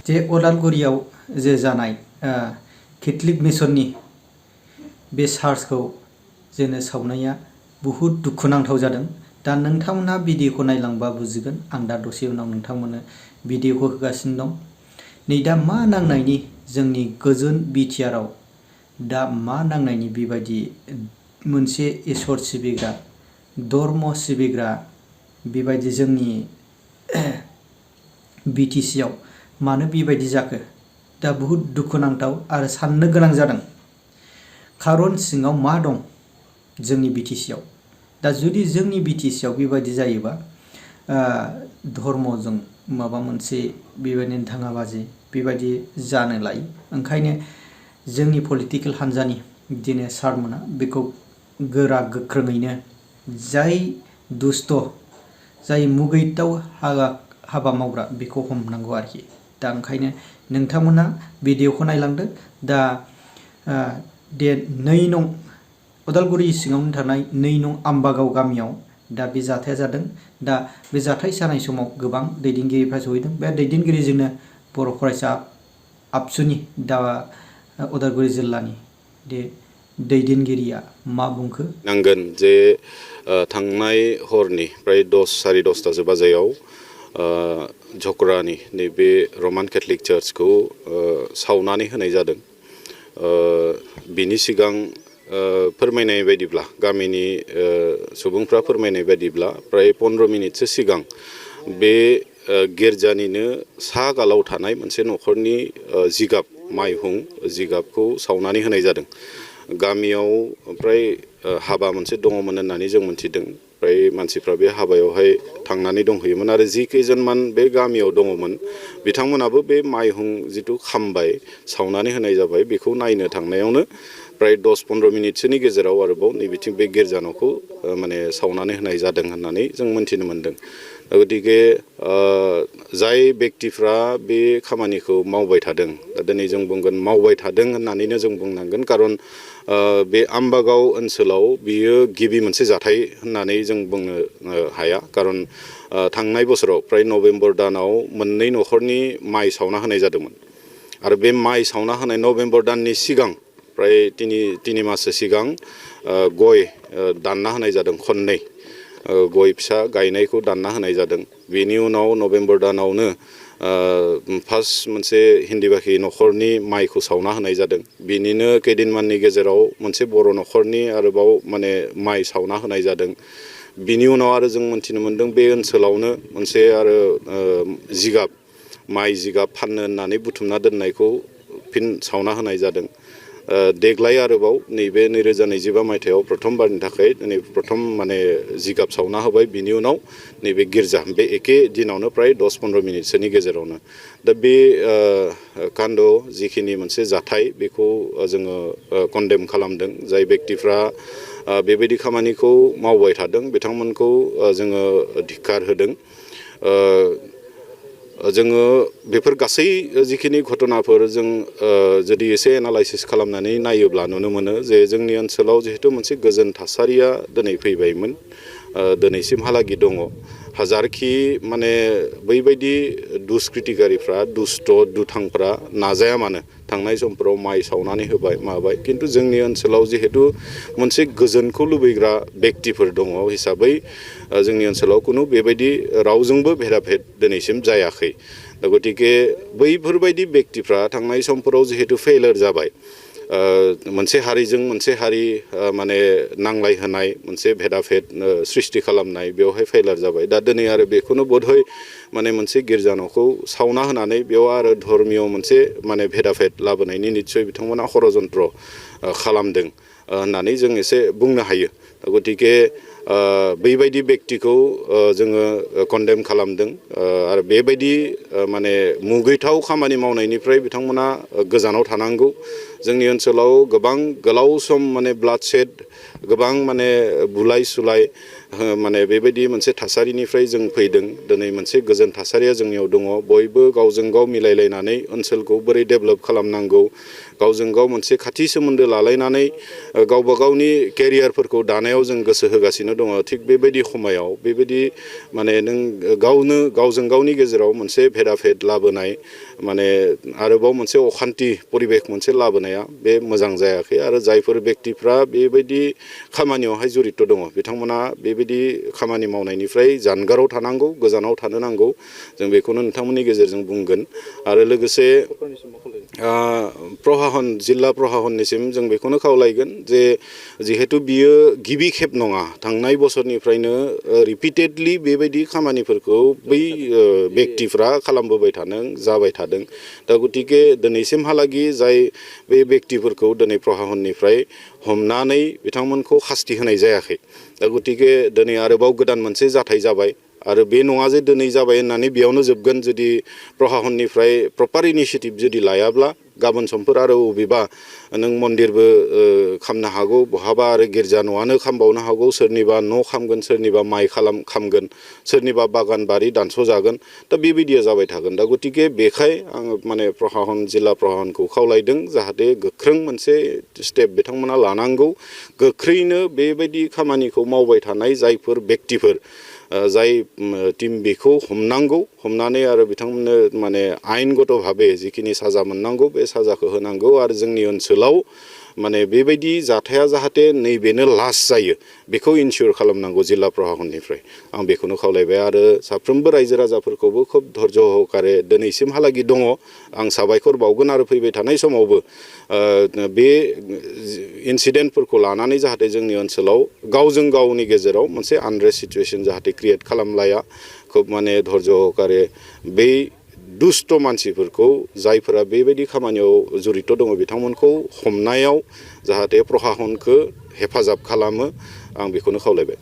जे अदालगुरियाव जे जानाय केथलिक मिशननि बे चार्चखौ जेनो सावनाया बुहुत दुखुनांथाव जादों। दा नोंथांमोनहा भिडिअखौ नायलांबा बुजिगोन। आं दा दसे उनाव नोंथांमोननो भिडिअखौ होगासिनो दं। नै दा मा नांनायनि जोंनि गोजोन बिटिआरआव दा मा नांनायनि बेबायदि मोनसे इसोर सिबिग्रा धर्म सिबिग्रा बेबायदि जोंनि बिटिसिआव मानो बेबायदि जाखो दा बुहुत दुखुनांथाव आरो साननो गोनां जादों। खारन सिङाव मा दं जोंनि बिटिसिआव। दा जुदि जोंनि बिटिसिआव बेबायदि जायोबा धर्मजों माबा मोनसे बेबायदिनो दाङाबाजि बेबायदि जानो लायो। ओंखायनो जोंनि पलिटिकेल हान्जानि दिनै सारमोना बेखौ गोरा गोख्रोङैनो जाय दुस्त जाय मुगैथाव हाबा मावग्रा बेखौ हमनांगौ आरोखि। दा ओंखायनो नोंथांमोना भिडिअखौ नायलांदो। दा दे 2 नं अदालगुरि सिङावनो थानाय 2 नं आम्बागाव गामियाव दा बे जाथाया जादों। दा बे जाथाय जानाय समाव गोबां दैदेनगिरिफ्रा सहैदों। बे दैदेनगिरिजोंनो बर' फरायसा आबसुनि दा अदालगुरि जिल्लानि दैदेनगिरिया मा बुंखो नांगोन जे थांनाय हरनि प्राय 10:10 बाजियाव झकरानि नैबे रमान केथलिक चार्चखौ सावनानै होनाय जादों। बिनि सिगां फोरमायनाय बायदिब्ला गामिनि सुबुंफ्रा फोरमायनाय बायदिब्ला प्राय 15 मिनिटसो सिगां बे गिर्जानिनो सा गालाव थानाय मोनसे न'खरनि माइहुं जिगाबखौ सावनानै होनाय जादों। गामियाव प्राय हाबा मोनसे दङमोन होननानै जों मिथिदों। प्राय मानसिफ्रा बे हाबायावहाय थांनानै दंहैयोमोन आरो जि खैजोनमान बे गामियाव दङमोन बिथांमोनाबो बे माइहुं जिथु खामबाय सावनानै होनाय जाबाय बेखौ नायनो थांनायावनो प्राय 10-15 मिनिटसोनि गेजेराव आरोबाव नैबिथिं बे गिर्जा न'खौ माने सावनानै होनाय जादों होननानै जों मिथिनो मोनदों। गतिके जाय बेक्तिफ्रा बे खामानिखौ मावबाय थादों दा दिनै जों बुंगोन मावबाय थादों होननानैनो जों बुंनांगोन। खारन बे आम्बागाव ओनसोलाव बियो गिबि मोनसे जाथाय होननानै जों बुंनो हाया। खारन थांनाय बोसोराव प्राय नभेम्बर दानाव 2 न'खरनि माइ सावना होनाय जादोंमोन आरो बे माइ सावना होनाय नभेम्बर दाननि सिगां प्राय 3 माससो सिगां गय दानना होनाय जादों। 2 गय फिसा गायनायखौ दानना होनाय जादों। बेनि उनाव नभेम्बर दानावनो फार्स्ट मोनसे हिन्दी भाषी न'खरनि माइखौ सावना होनाय जादों। बिनिनो कैदिनमाननि गेजेराव मोनसे बर' न'खरनि आरोबाव माने माइ सावना होनाय जादों। बिनि उनाव आरो जों मिथिनो मोनदों बे ओनसोलावनो मोनसे आरो माइ जिगाब फाननो होननानै बुथुमना दोननायखौ फिन सावना होनाय जादों। देग्लाय आरोबाव नैबे 2025 मायथाइयाव प्रथमबारनि थाखाय दिनै प्रथम माने जिगाब सावना होबाय। बिनि उनाव नैबे गिर्जा बे एखे दिनावनो प्राय 10-15 मिनिटसोनि गेजेरावनो दा बे कान्ड जिखिनि मोनसे जाथाय बेखौ जोङो कन्डेम खालामदों। जाय बेक्तिफ्रा बेबायदि खामानिखौ मावबाय थादों बिथांमोनखौ जोङो धिक्कार होदों। जोङो बेफोर गासै जिखिनि घटनाफोर जों जुदि एसे एनालाइसिस खालामनानै नायोब्ला नुनो मोनो जे जोंनि ओनसोलाव जिहेतु मोनसे गोजोन थासारिया दिनै फैबायमोन दिनैसिमहालागि दङ। हाजारखि माने बैबायदि दुष्कृतिकारिफ्रा दुष्ट दुथांफ्रा नाजाया मानो थांनाय समफोराव माइ सावनानै होबाय माबाय खिन्थु जोंनि ओनसोलाव जिहेतु मोनसे गोजोनखौ लुबैग्रा बेक्तिफोर दङ हिसाबै जोंनि ओनसोलाव खुनु बेबायदि रावजोंबो भेदाभेद दिनैसिम जायाखै। गतिके बैफोरबायदि बेक्तिफ्रा थांनाय समफोराव जिहेतु फेइलार जाबाय मोनसे हारिजों मोनसे हारि माने नांलाय होनाय मोनसे भेदाभेद सृष्टि खालामनाय बेवहाय फेइलार जाबाय। दा दिनै आरो बेखौनो बोधय माने मोनसे गिर्जा न'खौ सावना होनानै बेयाव आरो धर्मीय मोनसे माने भेदाभेद लाबोनायनि निस्सय बिथांमोना षड़यन्त्र खालामदों होननानै जों एसे बुंनो हायो। गतिके बैबायदि बेक्तिखौ जोङो कन्डेम खालामदों आरो बेबायदि माने मुगैथाव खामानि मावनायनिफ्राय बिथांमोना गोजानाव थानांगौ। जोंनि ओनसोलाव गोबां गोलाव सम माने ब्लाडशेड गोबां माने बुलाय सुलाय माने बेबायदि मोनसे थासारिनिफ्राय जों फैदों दिनै मोनसे गोजोन थासारिया जोंनियाव दङ बयबो गावजों गाव मिलायलायनानै ओनसोलखौ बोरै डेभेलप खालामनांगौ गावजों गाव मोनसे खाथि सोमोन्दो लालायनानै गावबा गावनि केरियारफोरखौ दानायाव जों गोसो होगासिनो दङ थिग बेबायदि समायाव बेबायदि माने नों गावनो गावजों गावनि गेजेराव मोनसे भेदाभेद लाबोनाय माने आरोबाव मोनसे अखान्थि परिबेक मोनसे लाबोनाया बे मोजां जायाखै आरो जायफोर बेक्तिफ्रा बेबायदि खामानियावहाय जरित दङ बिथांमोना बेबायदि खामानि मावनायनिफ्राय जानगाराव थानांगौ गोजानाव थानो नांगौ जों बेखौनो नोंथांमोननि गेजेरजों बुंगोन आरो लोगोसे प्रहाहन जिल्ला प्रहाहननिसिम जों बेखौनो खावलायगोन जे जिहेतु बियो गिबि खेब नङा थांनाय बोसोरनिफ्रायनो रिपिटेडलि बेबायदि खामानिफोरखौ बै बेक्तिफ्रा खालामबोबाय थादों जाबाय थादों दा गतिके दिनैसिमहालागि जाय बे बेक्तिफोरखौ दिनै प्रहाहननिफ्राय हमनानै बिथांमोनखौ खास्ति होनाय जायाखै दा गतिके दिनै आरोबाव गोदान मोनसे जाथाय जाबाय आरो बे नङा जे दिनै जाबाय होननानै बेयावनो जोबगोन जुदि प्रहाहननिफ्राय प्रपार इनिसियेटिभ जुदि लायाब्ला गाबोन समफोर आरो बबेबा नों मन्दिरबो खामनो हागौ बहाबा आरो गिर्जा न'आनो खामबावनो हागौ सोरनिबा न' खामगोन सोरनिबा माइ खामगोन सोरनिबा बागान बारि दानस'जागोन दा बेबायदिया जाबाय थागोन दा गतिके बेखाय आङो माने प्रहाहन जिल्ला प्रहाहनखौ खावलायदों जाहाथे गोख्रों मोनसे स्टेप बिथांमोना लानांगौ गोख्रैनो बेबायदि खामानिखौ मावबाय थानाय जायफोर बेक्तिफोर जाय टिम बेखौ हमनांगौ हमनानै आरो बिथांमोननो माने आयेनगत भाबे जिखिनि साजा मोननांगौ बे साजाखौ होनांगौ आरो जोंनि ओनसोलाव माने बेबायदि जाथाया जाहाथे नैबेनो लास्ट जायो बेखौ इनसियर खालामनांगौ जिल्ला प्रहाहननिफ्राय आं बेखौनो खावलायबाय आरो साफ्रोमबो रायजो राजाफोरखौबो खोब धैर्य सहकारे दिनैसिमहालागि दङ आं साबायखर बावगोन आरो फैबाय थानाय समावबो बे इनसिडेन्टफोरखौ लानानै जाहाथे जोंनि ओनसोलाव गावजों गावनि गेजेराव मोनसे आनरेस्ट सिचुएसन जाहाथे क्रिएट खालामलाया खोब माने धैर्य सहकारे बै दुष्ट मानसिफोरखौ जायफोरा बेबायदि खामानियाव जरित दङ बिथांमोनखौ हमनायाव जाहाथे प्रहाहनखौ हेफाजाब खालामो आं बेखौनो खावलायबाय